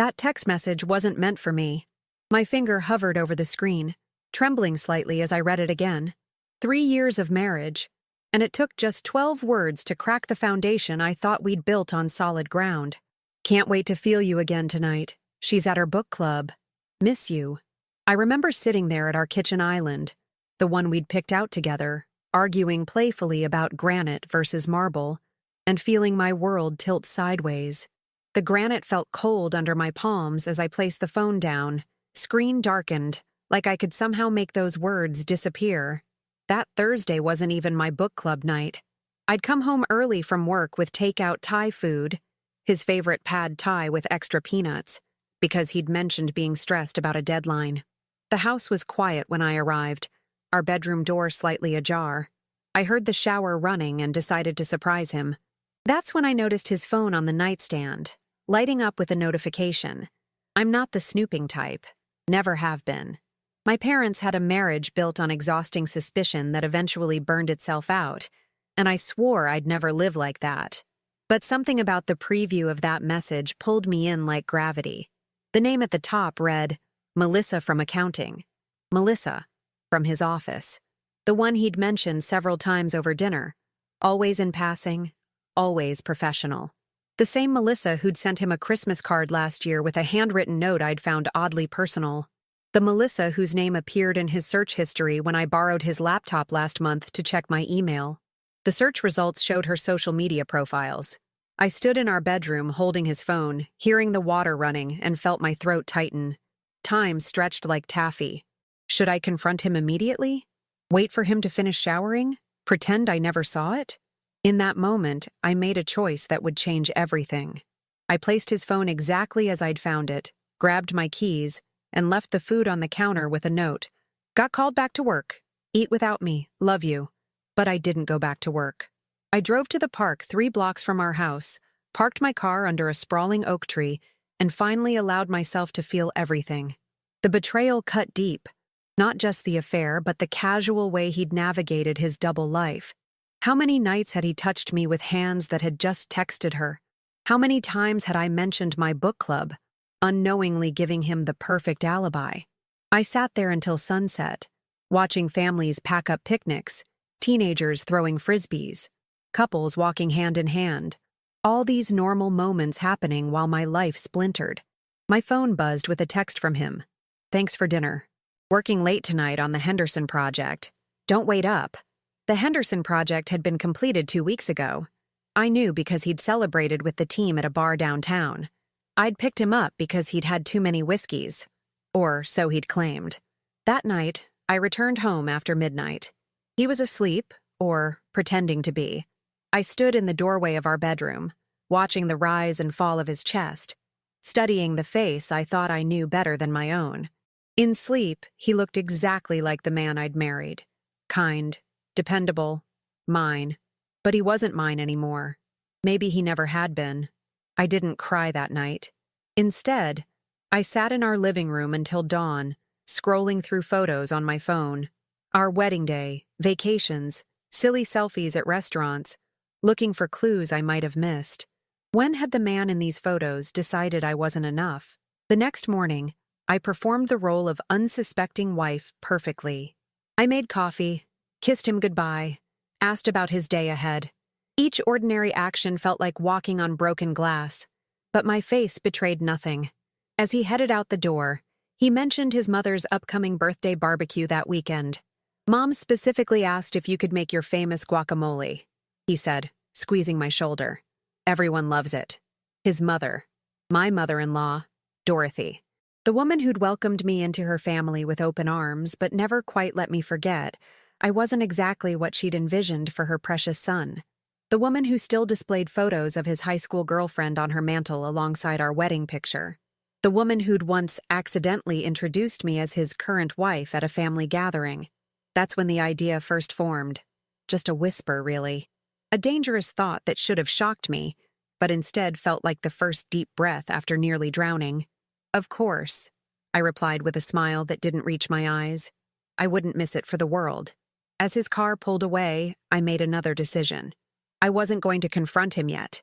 That text message wasn't meant for me. My finger hovered over the screen, trembling slightly as I read it again. 3 years of marriage, and it took just 12 words to crack the foundation I thought we'd built on solid ground. Can't wait to feel you again tonight. She's at her book club. Miss you. I remember sitting there at our kitchen island, the one we'd picked out together, arguing playfully about granite versus marble, and feeling my world tilt sideways. The granite felt cold under my palms as I placed the phone down, screen darkened, like I could somehow make those words disappear. That Thursday wasn't even my book club night. I'd come home early from work with takeout Thai food, his favorite pad Thai with extra peanuts, because he'd mentioned being stressed about a deadline. The house was quiet when I arrived, our bedroom door slightly ajar. I heard the shower running and decided to surprise him. That's when I noticed his phone on the nightstand, lighting up with a notification. I'm not the snooping type. Never have been. My parents had a marriage built on exhausting suspicion that eventually burned itself out, and I swore I'd never live like that. But something about the preview of that message pulled me in like gravity. The name at the top read, Melissa from accounting. Melissa, from his office. The one he'd mentioned several times over dinner. Always in passing, always professional. The same Melissa who'd sent him a Christmas card last year with a handwritten note I'd found oddly personal. The Melissa whose name appeared in his search history when I borrowed his laptop last month to check my email. The search results showed her social media profiles. I stood in our bedroom holding his phone, hearing the water running, and felt my throat tighten. Time stretched like taffy. Should I confront him immediately? Wait for him to finish showering? Pretend I never saw it? In that moment, I made a choice that would change everything. I placed his phone exactly as I'd found it, grabbed my keys, and left the food on the counter with a note. Got called back to work. Eat without me. Love you. But I didn't go back to work. I drove to the park 3 blocks from our house, parked my car under a sprawling oak tree, and finally allowed myself to feel everything. The betrayal cut deep. Not just the affair, but the casual way he'd navigated his double life. How many nights had he touched me with hands that had just texted her? How many times had I mentioned my book club, unknowingly giving him the perfect alibi? I sat there until sunset, watching families pack up picnics, teenagers throwing frisbees, couples walking hand in hand. All these normal moments happening while my life splintered. My phone buzzed with a text from him. Thanks for dinner. Working late tonight on the Henderson project. Don't wait up. The Henderson project had been completed 2 weeks ago. I knew because he'd celebrated with the team at a bar downtown. I'd picked him up because he'd had too many whiskeys. Or so he'd claimed. That night, I returned home after midnight. He was asleep, or pretending to be. I stood in the doorway of our bedroom, watching the rise and fall of his chest, studying the face I thought I knew better than my own. In sleep, he looked exactly like the man I'd married. Kind, dependable, mine. But he wasn't mine anymore. Maybe he never had been. I didn't cry that night. Instead, I sat in our living room until dawn, scrolling through photos on my phone. Our wedding day, vacations, silly selfies at restaurants, looking for clues I might have missed. When had the man in these photos decided I wasn't enough? The next morning, I performed the role of unsuspecting wife perfectly. I made coffee, kissed him goodbye, asked about his day ahead. Each ordinary action felt like walking on broken glass, but my face betrayed nothing. As he headed out the door, he mentioned his mother's upcoming birthday barbecue that weekend. Mom specifically asked if you could make your famous guacamole, he said, squeezing my shoulder. Everyone loves it. His mother, my mother-in-law, Dorothy. The woman who'd welcomed me into her family with open arms but never quite let me forget I wasn't exactly what she'd envisioned for her precious son. The woman who still displayed photos of his high school girlfriend on her mantle alongside our wedding picture. The woman who'd once accidentally introduced me as his current wife at a family gathering. That's when the idea first formed. Just a whisper, really. A dangerous thought that should have shocked me, but instead felt like the first deep breath after nearly drowning. Of course, I replied with a smile that didn't reach my eyes. I wouldn't miss it for the world. As his car pulled away, I made another decision. I wasn't going to confront him yet.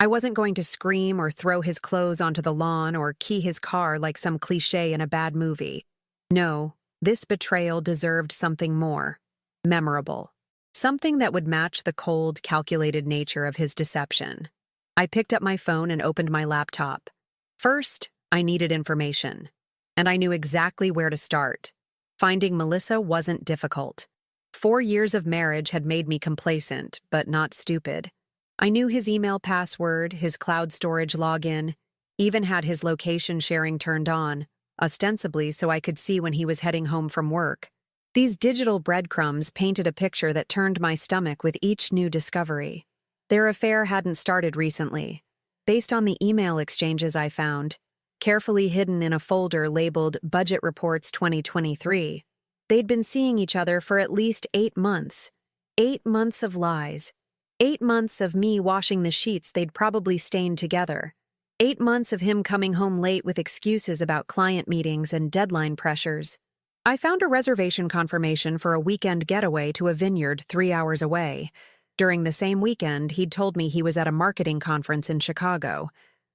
I wasn't going to scream or throw his clothes onto the lawn or key his car like some cliché in a bad movie. No, this betrayal deserved something more. Memorable. Something that would match the cold, calculated nature of his deception. I picked up my phone and opened my laptop. First, I needed information. And I knew exactly where to start. Finding Melissa wasn't difficult. 4 years of marriage had made me complacent, but not stupid. I knew his email password, his cloud storage login, even had his location sharing turned on, ostensibly so I could see when he was heading home from work. These digital breadcrumbs painted a picture that turned my stomach with each new discovery. Their affair hadn't started recently. Based on the email exchanges I found, carefully hidden in a folder labeled Budget Reports 2023, they'd been seeing each other for at least 8 months. 8 months of lies. 8 months of me washing the sheets they'd probably stained together. 8 months of him coming home late with excuses about client meetings and deadline pressures. I found a reservation confirmation for a weekend getaway to a vineyard 3 hours away. During the same weekend, he'd told me he was at a marketing conference in Chicago.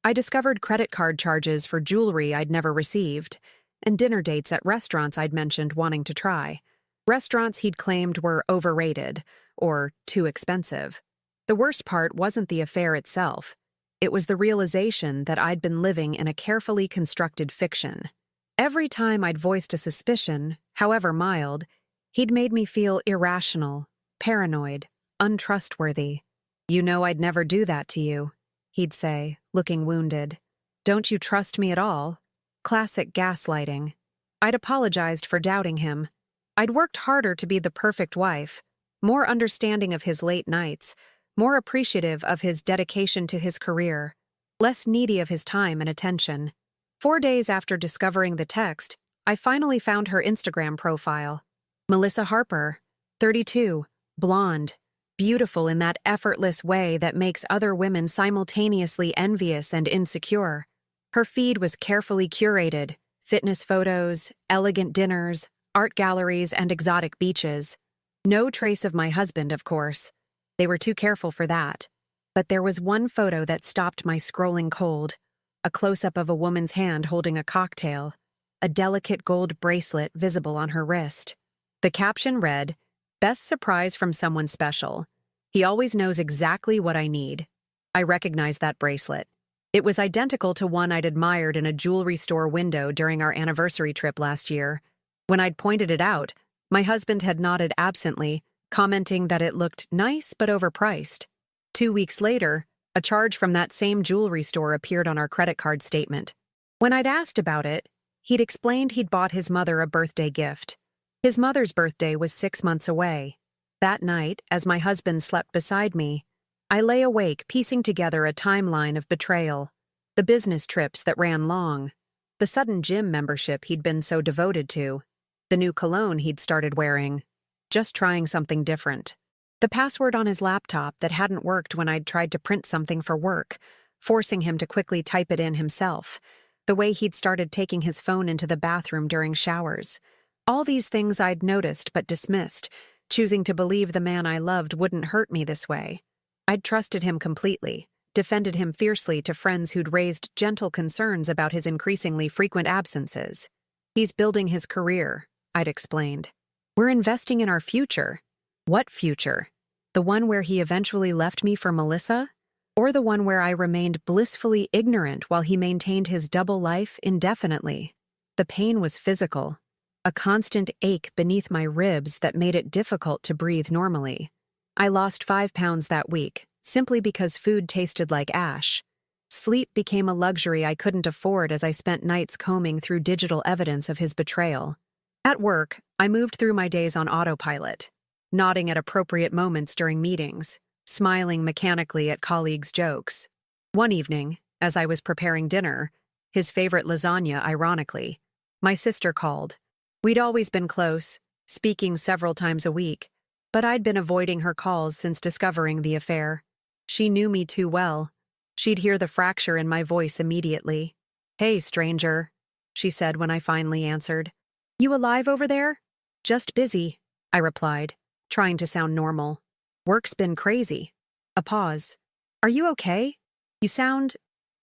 I discovered credit card charges for jewelry I'd never received, and dinner dates at restaurants I'd mentioned wanting to try. Restaurants he'd claimed were overrated, or too expensive. The worst part wasn't the affair itself. It was the realization that I'd been living in a carefully constructed fiction. Every time I'd voiced a suspicion, however mild, he'd made me feel irrational, paranoid, untrustworthy. "You know I'd never do that to you," he'd say, looking wounded. "Don't you trust me at all?" Classic gaslighting. I'd apologized for doubting him. I'd worked harder to be the perfect wife, more understanding of his late nights, more appreciative of his dedication to his career, less needy of his time and attention. 4 days after discovering the text, I finally found her Instagram profile. Melissa Harper, 32, blonde, beautiful in that effortless way that makes other women simultaneously envious and insecure. Her feed was carefully curated: fitness photos, elegant dinners, art galleries, and exotic beaches. No trace of my husband, of course. They were too careful for that. But there was one photo that stopped my scrolling cold. A close-up of a woman's hand holding a cocktail, a delicate gold bracelet visible on her wrist. The caption read, "Best surprise from someone special. He always knows exactly what I need." I recognized that bracelet. It was identical to one I'd admired in a jewelry store window during our anniversary trip last year. When I'd pointed it out, my husband had nodded absently, commenting that it looked nice but overpriced. 2 weeks later, a charge from that same jewelry store appeared on our credit card statement. When I'd asked about it, he'd explained he'd bought his mother a birthday gift. His mother's birthday was 6 months away. That night, as my husband slept beside me, I lay awake piecing together a timeline of betrayal. The business trips that ran long. The sudden gym membership he'd been so devoted to. The new cologne he'd started wearing. Just trying something different. The password on his laptop that hadn't worked when I'd tried to print something for work, forcing him to quickly type it in himself. The way he'd started taking his phone into the bathroom during showers. All these things I'd noticed but dismissed, choosing to believe the man I loved wouldn't hurt me this way. I'd trusted him completely, defended him fiercely to friends who'd raised gentle concerns about his increasingly frequent absences. "He's building his career," I'd explained. "We're investing in our future." What future? The one where he eventually left me for Melissa? Or the one where I remained blissfully ignorant while he maintained his double life indefinitely? The pain was physical, a constant ache beneath my ribs that made it difficult to breathe normally. I lost 5 pounds that week, simply because food tasted like ash. Sleep became a luxury I couldn't afford as I spent nights combing through digital evidence of his betrayal. At work, I moved through my days on autopilot, nodding at appropriate moments during meetings, smiling mechanically at colleagues' jokes. One evening, as I was preparing dinner, his favorite lasagna, ironically, my sister called. We'd always been close, speaking several times a week, but I'd been avoiding her calls since discovering the affair. She knew me too well. She'd hear the fracture in my voice immediately. "Hey, stranger," she said when I finally answered. "You alive over there?" "Just busy," I replied, trying to sound normal. "Work's been crazy." A pause. "Are you okay?" You sound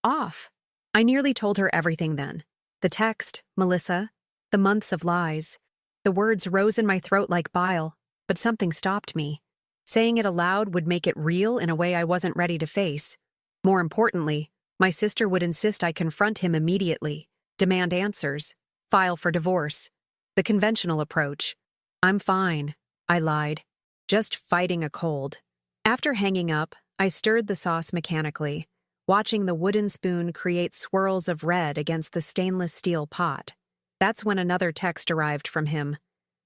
off. I nearly told her everything then. The text, Melissa, the months of lies. The words rose in my throat like bile, but something stopped me. Saying it aloud would make it real in a way I wasn't ready to face. More importantly, my sister would insist I confront him immediately, demand answers, file for divorce. The conventional approach. I'm fine, I lied. Just fighting a cold. After hanging up, I stirred the sauce mechanically, watching the wooden spoon create swirls of red against the stainless steel pot. That's when another text arrived from him.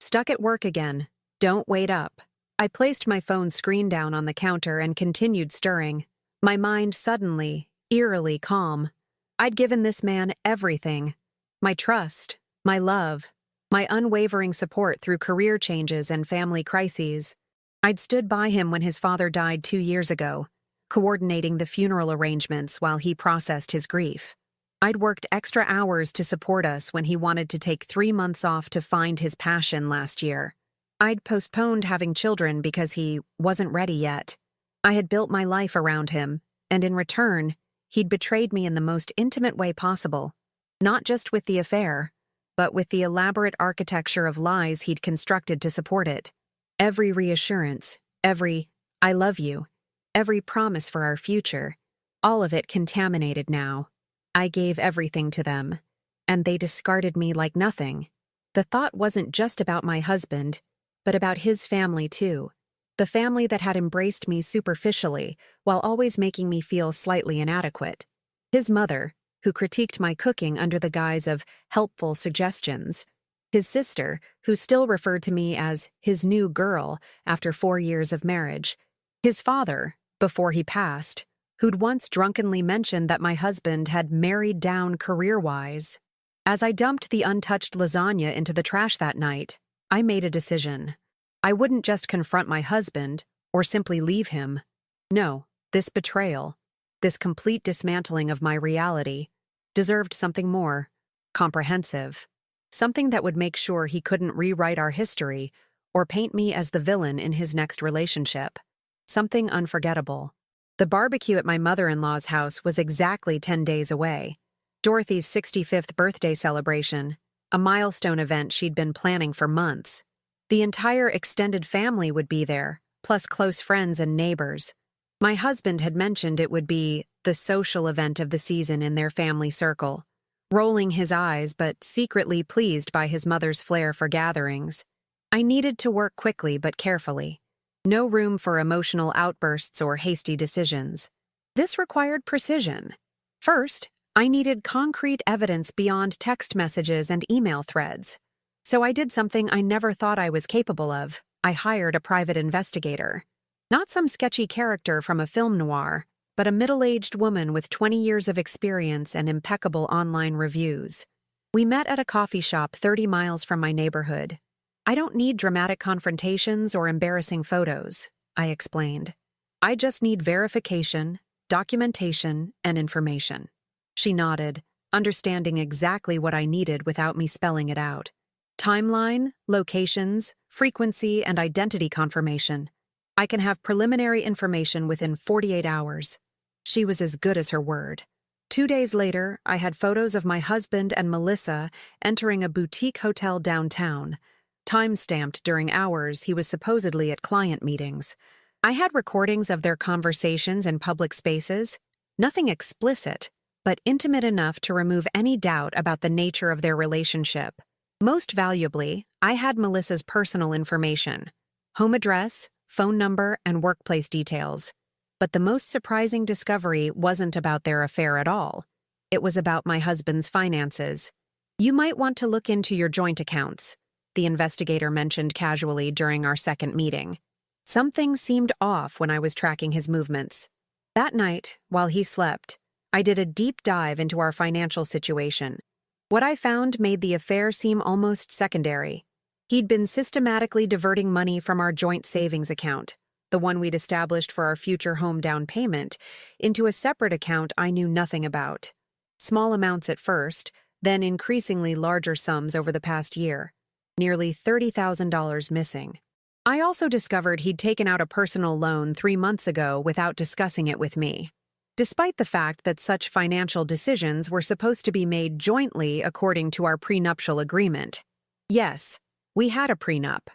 Stuck at work again. Don't wait up. I placed my phone screen down on the counter and continued stirring, my mind suddenly, eerily calm. I'd given this man everything. My trust, my love, my unwavering support through career changes and family crises. I'd stood by him when his father died 2 years ago, coordinating the funeral arrangements while he processed his grief. I'd worked extra hours to support us when he wanted to take 3 months off to find his passion last year. I'd postponed having children because he wasn't ready yet. I had built my life around him, and in return, he'd betrayed me in the most intimate way possible, not just with the affair, but with the elaborate architecture of lies he'd constructed to support it. Every reassurance, every "I love you," every promise for our future, all of it contaminated now. I gave everything to them, and they discarded me like nothing. The thought wasn't just about my husband, but about his family too. The family that had embraced me superficially while always making me feel slightly inadequate. His mother, who critiqued my cooking under the guise of helpful suggestions. His sister, who still referred to me as his new girl after 4 years of marriage. His father, before he passed, who'd once drunkenly mentioned that my husband had married down career-wise. As I dumped the untouched lasagna into the trash that night, I made a decision. I wouldn't just confront my husband or simply leave him. No, this betrayal, this complete dismantling of my reality, deserved something more, comprehensive. Something that would make sure he couldn't rewrite our history or paint me as the villain in his next relationship. Something unforgettable. The barbecue at my mother-in-law's house was exactly 10 days away. Dorothy's 65th birthday celebration, a milestone event she'd been planning for months. The entire extended family would be there, plus close friends and neighbors. My husband had mentioned it would be the social event of the season in their family circle, rolling his eyes but secretly pleased by his mother's flair for gatherings. I needed to work quickly but carefully. No room for emotional outbursts or hasty decisions. This required precision. First, I needed concrete evidence beyond text messages and email threads. So I did something I never thought I was capable of. I hired a private investigator. Not some sketchy character from a film noir, but a middle-aged woman with 20 years of experience and impeccable online reviews. We met at a coffee shop 30 miles from my neighborhood. I don't need dramatic confrontations or embarrassing photos, I explained. I just need verification, documentation, and information. She nodded, understanding exactly what I needed without me spelling it out. Timeline, locations, frequency, and identity confirmation. I can have preliminary information within 48 hours. She was as good as her word. 2 days later, I had photos of my husband and Melissa entering a boutique hotel downtown, time-stamped during hours he was supposedly at client meetings. I had recordings of their conversations in public spaces, nothing explicit, but intimate enough to remove any doubt about the nature of their relationship. Most valuably, I had Melissa's personal information, home address, phone number, and workplace details. But the most surprising discovery wasn't about their affair at all. It was about my husband's finances. You might want to look into your joint accounts, the investigator mentioned casually during our second meeting. Something seemed off when I was tracking his movements. That night, while he slept, I did a deep dive into our financial situation. What I found made the affair seem almost secondary. He'd been systematically diverting money from our joint savings account, the one we'd established for our future home down payment, into a separate account I knew nothing about. Small amounts at first, then increasingly larger sums over the past year. Nearly $30,000 missing. I also discovered he'd taken out a personal loan 3 months ago without discussing it with me. despite the fact that such financial decisions were supposed to be made jointly according to our prenuptial agreement. Yes, we had a prenup.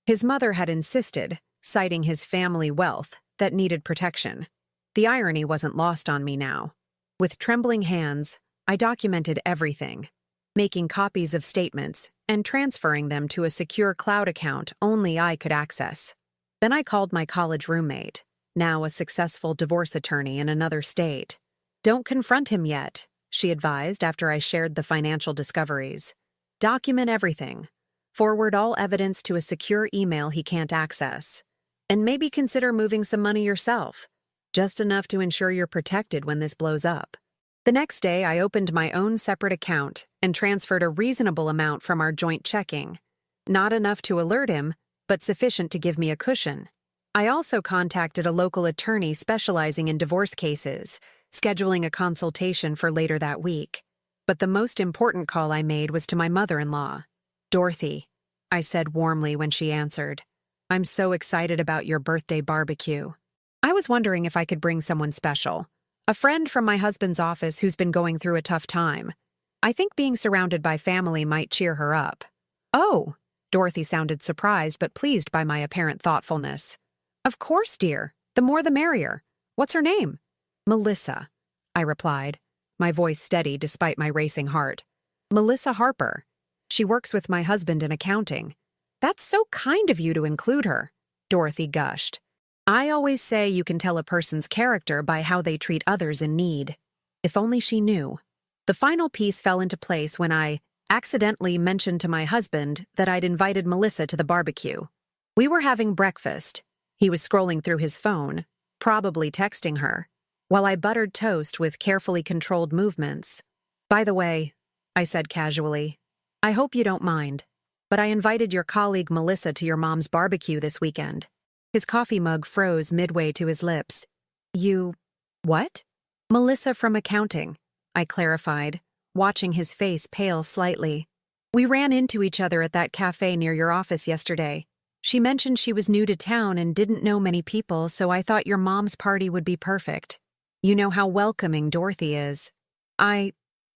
His mother had insisted, citing his family wealth, that needed protection. The irony wasn't lost on me now. With trembling hands, I documented everything, making copies of statements and transferring them to a secure cloud account only I could access. Then I called my college roommate, now a successful divorce attorney in another state. "Don't confront him yet," she advised after I shared the financial discoveries. "Document everything. Forward all evidence to a secure email he can't access. And maybe consider moving some money yourself, just enough to ensure you're protected when this blows up." The next day, I opened my own separate account and transferred a reasonable amount from our joint checking. Not enough to alert him, but sufficient to give me a cushion. I also contacted a local attorney specializing in divorce cases, scheduling a consultation for later that week. But the most important call I made was to my mother-in-law. "Dorothy," I said warmly when she answered, "I'm so excited about your birthday barbecue. I was wondering if I could bring someone special. A friend from my husband's office who's been going through a tough time. I think being surrounded by family might cheer her up." "Oh," Dorothy sounded surprised but pleased by my apparent thoughtfulness. "Of course, dear. The more the merrier. What's her name?" "Melissa," I replied, my voice steady despite my racing heart. "Melissa Harper. She works with my husband in accounting." "That's so kind of you to include her," Dorothy gushed. "I always say you can tell a person's character by how they treat others in need." If only she knew. The final piece fell into place when I accidentally mentioned to my husband that I'd invited Melissa to the barbecue. We were having breakfast. He was scrolling through his phone, probably texting her, while I buttered toast with carefully controlled movements. "By the way," I said casually, "I hope you don't mind, but I invited your colleague Melissa to your mom's barbecue this weekend." His coffee mug froze midway to his lips. "You... what?" "Melissa from accounting," I clarified, watching his face pale slightly. "We ran into each other at that cafe near your office yesterday. She mentioned she was new to town and didn't know many people, so I thought your mom's party would be perfect. You know how welcoming Dorothy is."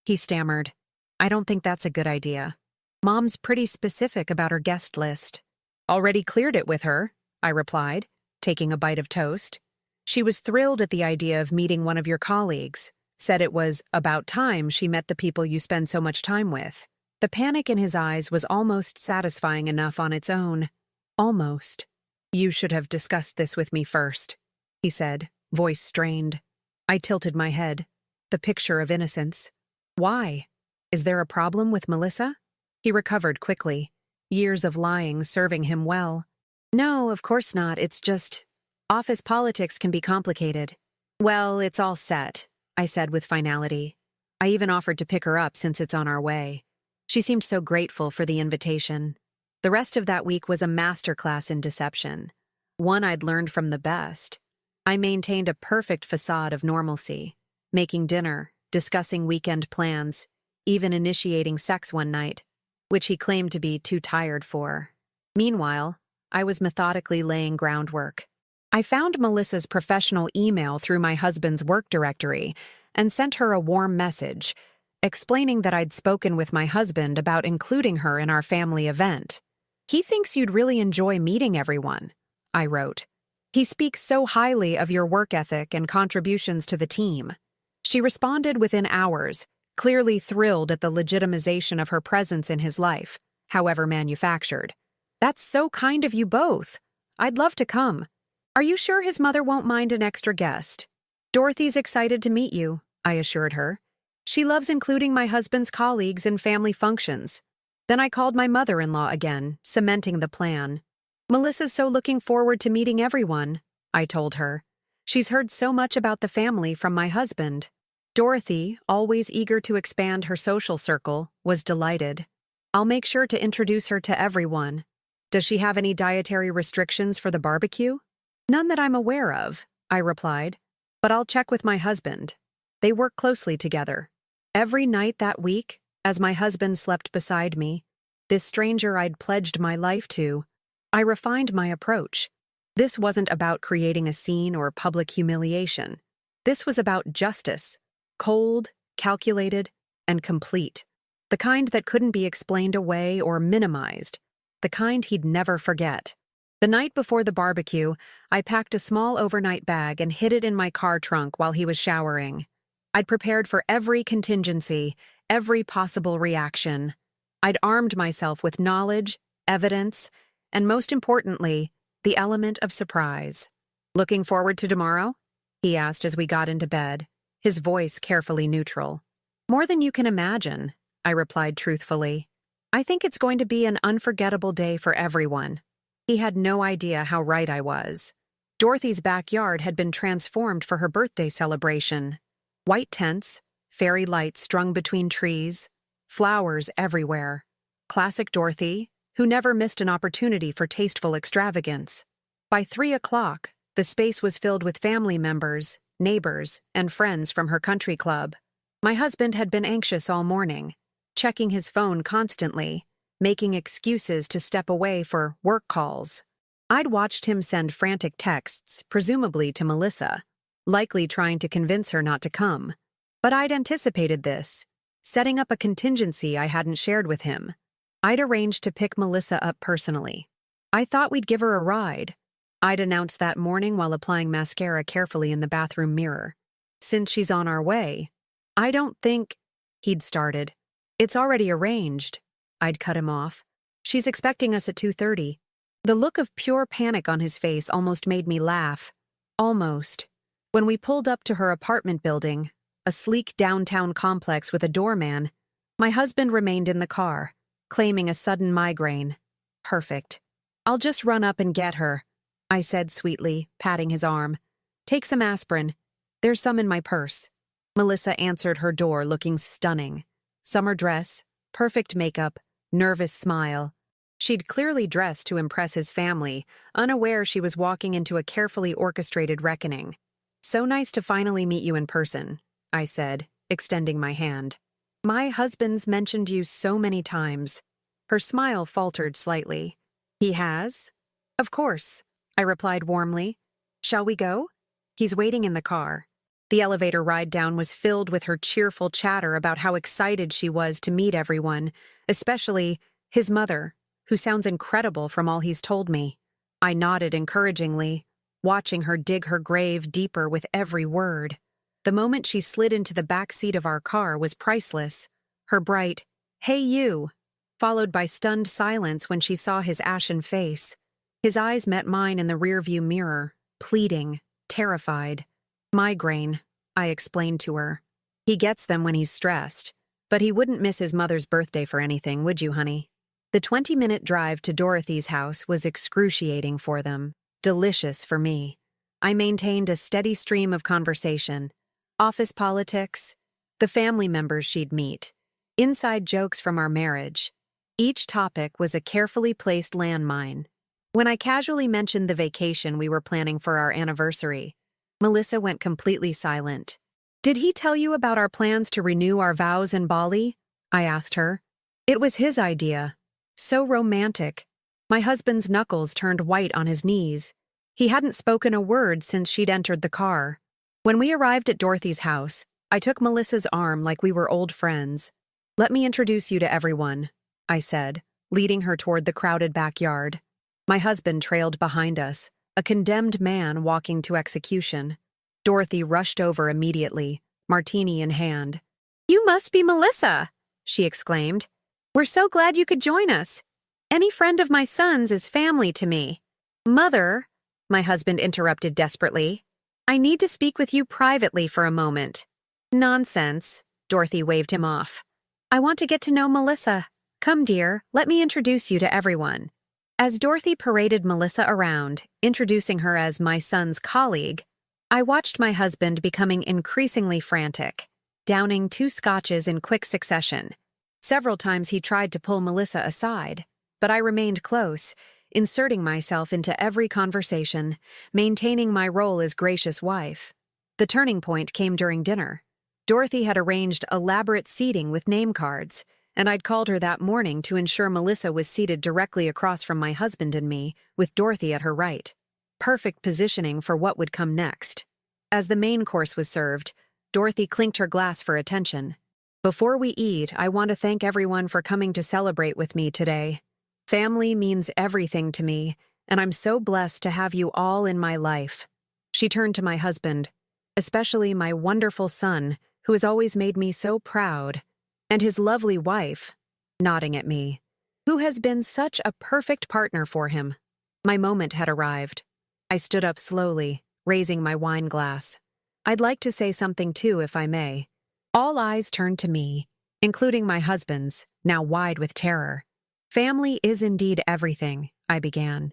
He stammered. "I don't think that's a good idea. Mom's pretty specific about her guest list." "Already cleared it with her," I replied, taking a bite of toast. "She was thrilled at the idea of meeting one of your colleagues, said it was about time she met the people you spend so much time with." The panic in his eyes was almost satisfying enough on its own. "Almost. You should have discussed this with me first," he said, voice strained. I tilted my head, the picture of innocence. "Why? Is there a problem with Melissa?" He recovered quickly, years of lying serving him well. "No, of course not. It's just, office politics can be complicated." "Well, it's all set," I said with finality. I even offered to pick her up since it's on our way. She seemed so grateful for the invitation. The rest of that week was a masterclass in deception, one I'd learned from the best. I maintained a perfect facade of normalcy, making dinner, discussing weekend plans, even initiating sex one night, which he claimed to be too tired for. Meanwhile, I was methodically laying groundwork. I found Melissa's professional email through my husband's work directory and sent her a warm message, explaining that I'd spoken with my husband about including her in our family event. "He thinks you'd really enjoy meeting everyone," I wrote. "He speaks so highly of your work ethic and contributions to the team." She responded within hours, clearly thrilled at the legitimization of her presence in his life, however manufactured. "That's so kind of you both. I'd love to come. Are you sure his mother won't mind an extra guest?" "Dorothy's excited to meet you," I assured her. "She loves including my husband's colleagues in family functions." Then I called my mother-in-law again, cementing the plan. "Melissa's so looking forward to meeting everyone," I told her. "She's heard so much about the family from my husband." Dorothy, always eager to expand her social circle, was delighted. "I'll make sure to introduce her to everyone." "Does she have any dietary restrictions for the barbecue?" "None that I'm aware of," I replied, "but I'll check with my husband." They work closely together. Every night that week, as my husband slept beside me, this stranger I'd pledged my life to, I refined my approach. This wasn't about creating a scene or public humiliation. This was about justice, cold, calculated, and complete. The kind that couldn't be explained away or minimized. The kind he'd never forget. The night before the barbecue, I packed a small overnight bag and hid it in my car trunk while he was showering. I'd prepared for every contingency, every possible reaction. I'd armed myself with knowledge, evidence, and most importantly, the element of surprise. "Looking forward to tomorrow?" he asked as we got into bed, his voice carefully neutral. "More than you can imagine," I replied truthfully. "I think it's going to be an unforgettable day for everyone." He had no idea how right I was. Dorothy's backyard had been transformed for her birthday celebration. White tents, fairy lights strung between trees, flowers everywhere. Classic Dorothy, who never missed an opportunity for tasteful extravagance. By 3 o'clock, the space was filled with family members, neighbors, and friends from her country club. My husband had been anxious all morning, checking his phone constantly, making excuses to step away for work calls. I'd watched him send frantic texts, presumably to Melissa, likely trying to convince her not to come. But I'd anticipated this, setting up a contingency I hadn't shared with him. I'd arranged to pick Melissa up personally. I thought we'd give her a ride. I'd announced that morning while applying mascara carefully in the bathroom mirror. "Since she's on our way, I don't think—" he'd started. "It's already arranged." I'd cut him off. "She's expecting us at 2:30. The look of pure panic on his face almost made me laugh. Almost. When we pulled up to her apartment building, a sleek downtown complex with a doorman, my husband remained in the car, claiming a sudden migraine. "Perfect. I'll just run up and get her," I said sweetly, patting his arm. "Take some aspirin. There's some in my purse." Melissa answered her door looking stunning. Summer dress, perfect makeup, nervous smile. She'd clearly dressed to impress his family, unaware she was walking into a carefully orchestrated reckoning. "So nice to finally meet you in person," I said, extending my hand. "My husband's mentioned you so many times." Her smile faltered slightly. "He has?" "Of course," I replied warmly. "Shall we go?" "He's waiting in the car." The elevator ride down was filled with her cheerful chatter about how excited she was to meet everyone, especially his mother, who sounds incredible from all he's told me. I nodded encouragingly, watching her dig her grave deeper with every word. The moment she slid into the back seat of our car was priceless. Her bright, "Hey you," followed by stunned silence when she saw his ashen face. His eyes met mine in the rearview mirror, pleading, terrified. "Migraine," I explained to her. "He gets them when he's stressed, but he wouldn't miss his mother's birthday for anything, would you, honey?" The 20-minute drive to Dorothy's house was excruciating for them, delicious for me. I maintained a steady stream of conversation. Office politics, the family members she'd meet, inside jokes from our marriage. Each topic was a carefully placed landmine. When I casually mentioned the vacation we were planning for our anniversary, Melissa went completely silent. "Did he tell you about our plans to renew our vows in Bali?" I asked her. "It was his idea. So romantic." My husband's knuckles turned white on his knees. He hadn't spoken a word since she'd entered the car. When we arrived at Dorothy's house, I took Melissa's arm like we were old friends. "Let me introduce you to everyone," I said, leading her toward the crowded backyard. My husband trailed behind us, a condemned man walking to execution. Dorothy rushed over immediately, martini in hand. "You must be Melissa," she exclaimed. "We're so glad you could join us. Any friend of my son's is family to me." "Mother," my husband interrupted desperately, "I need to speak with you privately for a moment." "Nonsense," Dorothy waved him off. "I want to get to know Melissa. Come, dear, let me introduce you to everyone." As Dorothy paraded Melissa around, introducing her as my son's colleague, I watched my husband becoming increasingly frantic, downing 2 scotches in quick succession. Several times he tried to pull Melissa aside, but I remained close, inserting myself into every conversation, maintaining my role as gracious wife. The turning point came during dinner. Dorothy had arranged elaborate seating with name cards, and I'd called her that morning to ensure Melissa was seated directly across from my husband and me, with Dorothy at her right. Perfect positioning for what would come next. As the main course was served, Dorothy clinked her glass for attention. Before we eat, I want to thank everyone for coming to celebrate with me today. Family means everything to me, and I'm so blessed to have you all in my life. She turned to my husband, especially my wonderful son, who has always made me so proud, and his lovely wife, nodding at me, who has been such a perfect partner for him. My moment had arrived. I stood up slowly, raising my wine glass. I'd like to say something too, if I may. All eyes turned to me, including my husband's, now wide with terror. Family is indeed everything, I began.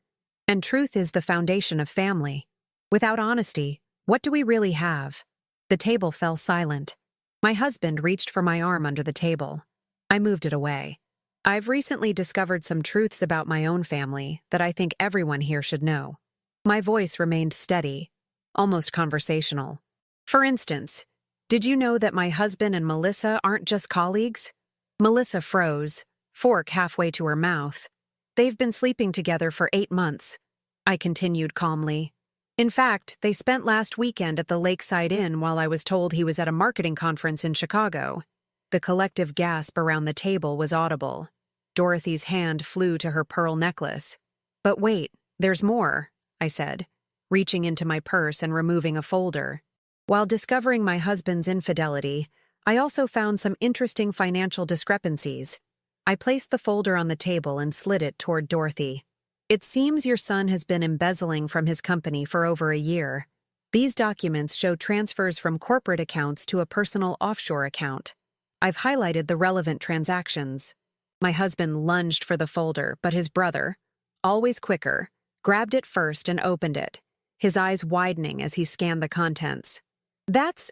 And truth is the foundation of family. Without honesty, what do we really have? The table fell silent. My husband reached for my arm under the table. I moved it away. I've recently discovered some truths about my own family that I think everyone here should know. My voice remained steady, almost conversational. For instance, did you know that my husband and Melissa aren't just colleagues? Melissa froze, fork halfway to her mouth. They've been sleeping together for 8 months, I continued calmly. In fact, they spent last weekend at the Lakeside Inn while I was told he was at a marketing conference in Chicago. The collective gasp around the table was audible. Dorothy's hand flew to her pearl necklace. But wait, there's more, I said, reaching into my purse and removing a folder. While discovering my husband's infidelity, I also found some interesting financial discrepancies. I placed the folder on the table and slid it toward Dorothy. It seems your son has been embezzling from his company for over a year. These documents show transfers from corporate accounts to a personal offshore account. I've highlighted the relevant transactions. My husband lunged for the folder, but his brother, always quicker, grabbed it first and opened it, his eyes widening as he scanned the contents. That's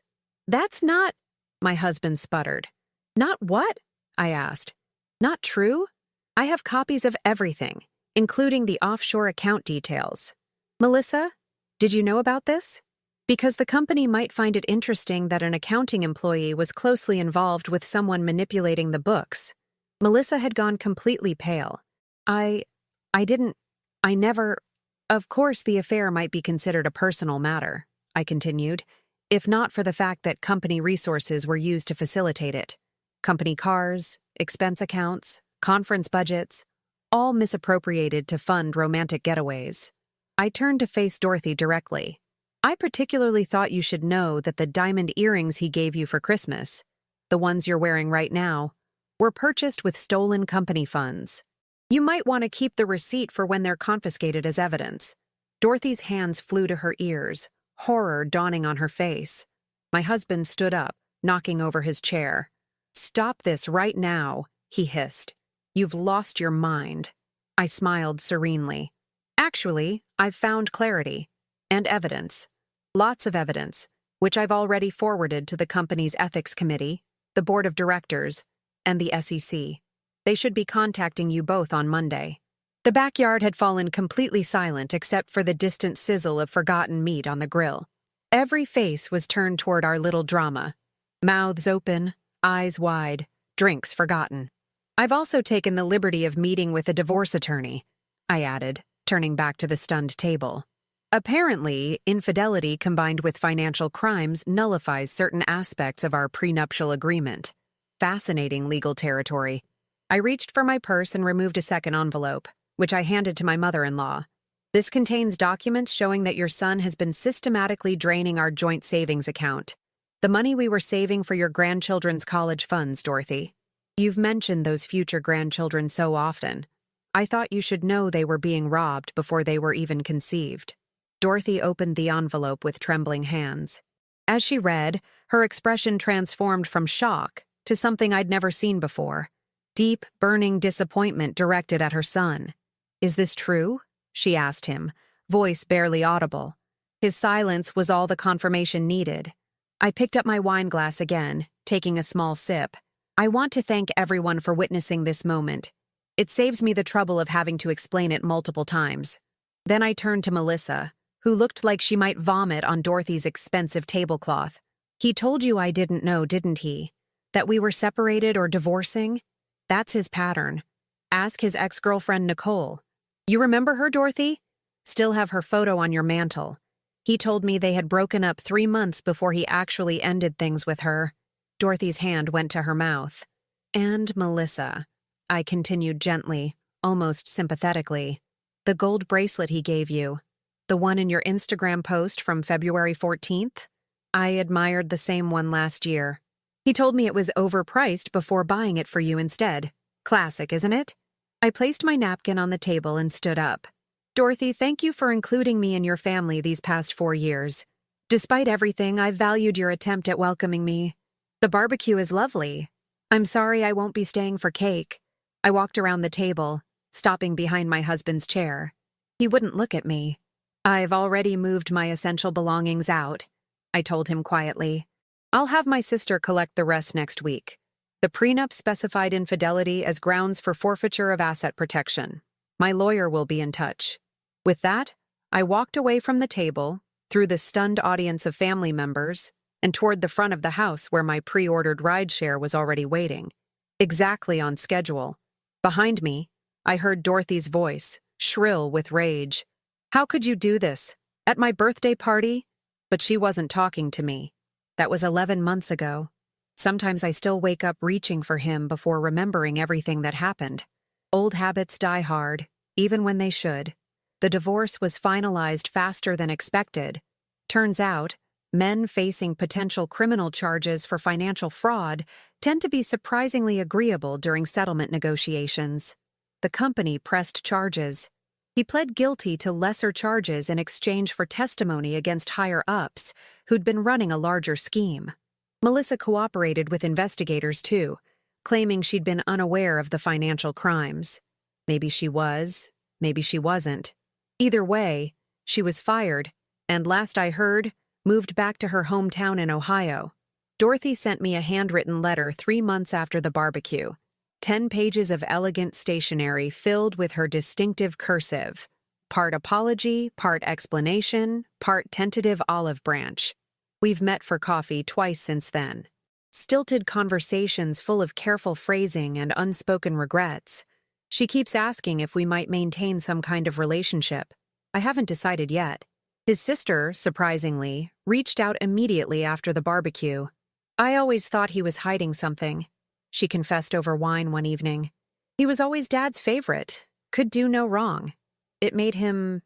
not, my husband sputtered. Not what? I asked. Not true? I have copies of everything, including the offshore account details. Melissa, did you know about this? Because the company might find it interesting that an accounting employee was closely involved with someone manipulating the books. Melissa had gone completely pale. I never. Of course, the affair might be considered a personal matter, I continued, if not for the fact that company resources were used to facilitate it. Company cars, expense accounts, conference budgets, all misappropriated to fund romantic getaways. I turned to face Dorothy directly. I particularly thought you should know that the diamond earrings he gave you for Christmas, the ones you're wearing right now, were purchased with stolen company funds. You might want to keep the receipt for when they're confiscated as evidence. Dorothy's hands flew to her ears, horror dawning on her face. My husband stood up, knocking over his chair. Stop this right now, he hissed. You've lost your mind. I smiled serenely. Actually, I've found clarity. And evidence. Lots of evidence, which I've already forwarded to the company's ethics committee, the board of directors, and the SEC. They should be contacting you both on Monday. The backyard had fallen completely silent except for the distant sizzle of forgotten meat on the grill. Every face was turned toward our little drama. Mouths open, eyes wide, drinks forgotten. I've also taken the liberty of meeting with a divorce attorney, I added, turning back to the stunned table. Apparently, infidelity combined with financial crimes nullifies certain aspects of our prenuptial agreement. Fascinating legal territory. I reached for my purse and removed a second envelope, which I handed to my mother-in-law. This contains documents showing that your son has been systematically draining our joint savings account. The money we were saving for your grandchildren's college funds, Dorothy. You've mentioned those future grandchildren so often. I thought you should know they were being robbed before they were even conceived. Dorothy opened the envelope with trembling hands. As she read, her expression transformed from shock to something I'd never seen before. Deep, burning disappointment directed at her son. Is this true? She asked him, voice barely audible. His silence was all the confirmation needed. I picked up my wine glass again, taking a small sip. I want to thank everyone for witnessing this moment. It saves me the trouble of having to explain it multiple times. Then I turned to Melissa, who looked like she might vomit on Dorothy's expensive tablecloth. He told you I didn't know, didn't he? That we were separated or divorcing? That's his pattern. Ask his ex-girlfriend Nicole. You remember her, Dorothy? Still have her photo on your mantle. He told me they had broken up 3 months before he actually ended things with her. Dorothy's hand went to her mouth. And Melissa, I continued gently, almost sympathetically. The gold bracelet he gave you, the one in your Instagram post from February 14th? I admired the same one last year. He told me it was overpriced before buying it for you instead. Classic, isn't it? I placed my napkin on the table and stood up. Dorothy, thank you for including me in your family these past 4 years. Despite everything, I've valued your attempt at welcoming me. The barbecue is lovely. I'm sorry I won't be staying for cake. I walked around the table, stopping behind my husband's chair. He wouldn't look at me. I've already moved my essential belongings out, I told him quietly. I'll have my sister collect the rest next week. The prenup specified infidelity as grounds for forfeiture of asset protection. My lawyer will be in touch. With that, I walked away from the table, through the stunned audience of family members, and toward the front of the house where my pre-ordered rideshare was already waiting. Exactly on schedule. Behind me, I heard Dorothy's voice, shrill with rage. How could you do this? At my birthday party? But she wasn't talking to me. That was 11 months ago. Sometimes I still wake up reaching for him before remembering everything that happened. Old habits die hard, even when they should. The divorce was finalized faster than expected. Turns out, men facing potential criminal charges for financial fraud tend to be surprisingly agreeable during settlement negotiations. The company pressed charges. He pled guilty to lesser charges in exchange for testimony against higher-ups who'd been running a larger scheme. Melissa cooperated with investigators, too, claiming she'd been unaware of the financial crimes. Maybe she was, maybe she wasn't. Either way, she was fired, and last I heard, moved back to her hometown in Ohio. Dorothy sent me a handwritten letter 3 months after the barbecue. 10 pages of elegant stationery filled with her distinctive cursive. Part apology, part explanation, part tentative olive branch. We've met for coffee twice since then. Stilted conversations full of careful phrasing and unspoken regrets. She keeps asking if we might maintain some kind of relationship. I haven't decided yet. His sister, surprisingly, reached out immediately after the barbecue. I always thought he was hiding something, she confessed over wine one evening. He was always Dad's favorite, could do no wrong. It made him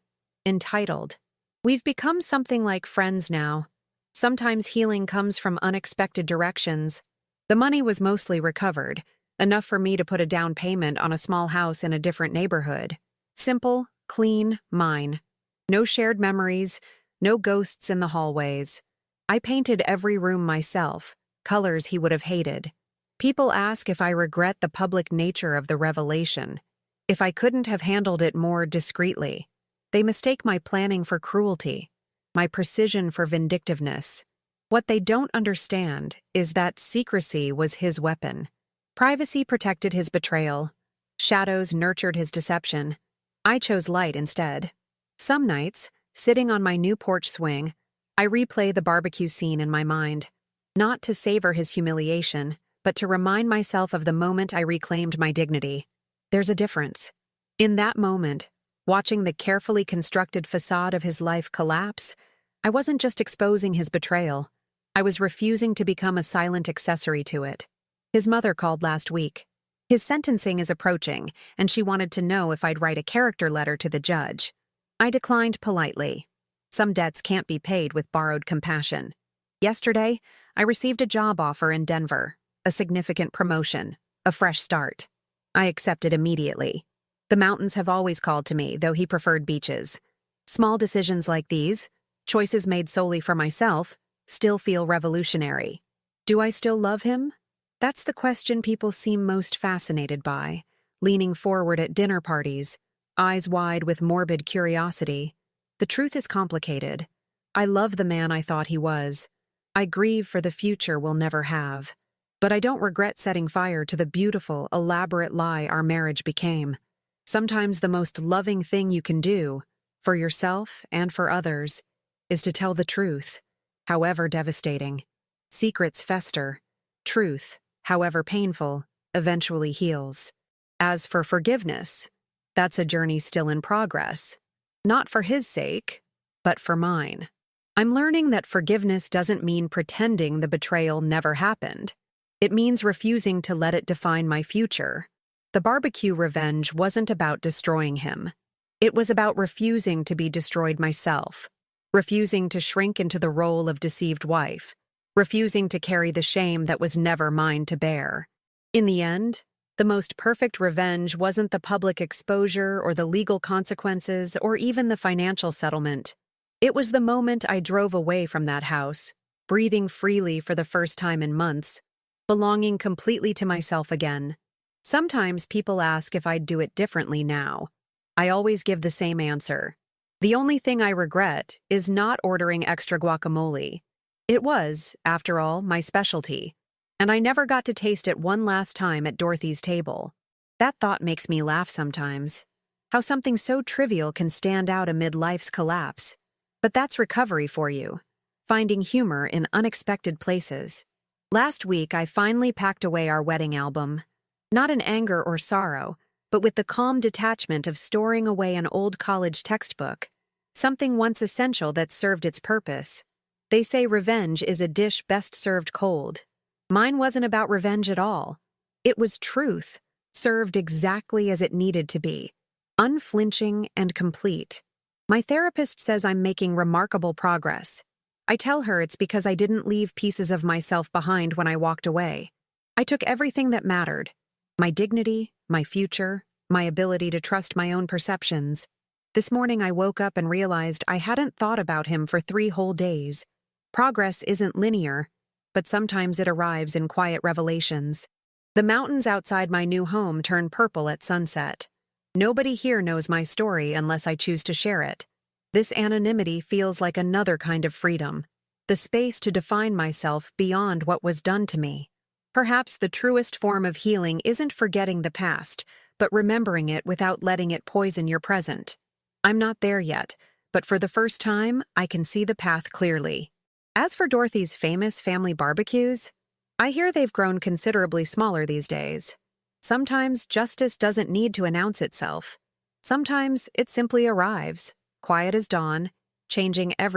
entitled. We've become something like friends now. Sometimes healing comes from unexpected directions. The money was mostly recovered, enough for me to put a down payment on a small house in a different neighborhood. Simple, clean, mine. No shared memories, no ghosts in the hallways. I painted every room myself, colors he would have hated. People ask if I regret the public nature of the revelation, if I couldn't have handled it more discreetly. They mistake my planning for cruelty, my precision for vindictiveness. What they don't understand is that secrecy was his weapon. Privacy protected his betrayal. Shadows nurtured his deception. I chose light instead. Some nights, sitting on my new porch swing, I replay the barbecue scene in my mind, not to savor his humiliation, but to remind myself of the moment I reclaimed my dignity. There's a difference. In that moment, watching the carefully constructed facade of his life collapse, I wasn't just exposing his betrayal. I was refusing to become a silent accessory to it. His mother called last week. His sentencing is approaching, and she wanted to know if I'd write a character letter to the judge. I declined politely. Some debts can't be paid with borrowed compassion. Yesterday, I received a job offer in Denver, a significant promotion, a fresh start. I accepted immediately. The mountains have always called to me, though he preferred beaches. Small decisions like these, choices made solely for myself, still feel revolutionary. Do I still love him? That's the question people seem most fascinated by, leaning forward at dinner parties, eyes wide with morbid curiosity. The truth is complicated. I love the man I thought he was. I grieve for the future we'll never have. But I don't regret setting fire to the beautiful, elaborate lie our marriage became. Sometimes the most loving thing you can do, for yourself and for others, is to tell the truth, however devastating. Secrets fester. Truth, however painful, eventually heals. As for forgiveness, that's a journey still in progress. Not for his sake, but for mine. I'm learning that forgiveness doesn't mean pretending the betrayal never happened. It means refusing to let it define my future. The barbecue revenge wasn't about destroying him. It was about refusing to be destroyed myself, refusing to shrink into the role of deceived wife, refusing to carry the shame that was never mine to bear. In the end, the most perfect revenge wasn't the public exposure or the legal consequences or even the financial settlement. It was the moment I drove away from that house, breathing freely for the first time in months, belonging completely to myself again. Sometimes people ask if I'd do it differently now. I always give the same answer. The only thing I regret is not ordering extra guacamole. It was, after all, my specialty, and I never got to taste it one last time at Dorothy's table. That thought makes me laugh sometimes. How something so trivial can stand out amid life's collapse. But that's recovery for you, finding humor in unexpected places. Last week, I finally packed away our wedding album. Not in anger or sorrow, but with the calm detachment of storing away an old college textbook, something once essential that served its purpose. They say revenge is a dish best served cold. Mine wasn't about revenge at all. It was truth, served exactly as it needed to be, unflinching and complete. My therapist says I'm making remarkable progress. I tell her it's because I didn't leave pieces of myself behind when I walked away. I took everything that mattered: my dignity, my future, my ability to trust my own perceptions. This morning I woke up and realized I hadn't thought about him for 3 whole days. Progress isn't linear, but sometimes it arrives in quiet revelations. The mountains outside my new home turn purple at sunset. Nobody here knows my story unless I choose to share it. This anonymity feels like another kind of freedom, the space to define myself beyond what was done to me. Perhaps the truest form of healing isn't forgetting the past, but remembering it without letting it poison your present. I'm not there yet, but for the first time, I can see the path clearly. As for Dorothy's famous family barbecues, I hear they've grown considerably smaller these days. Sometimes justice doesn't need to announce itself. Sometimes it simply arrives, quiet as dawn, changing everything.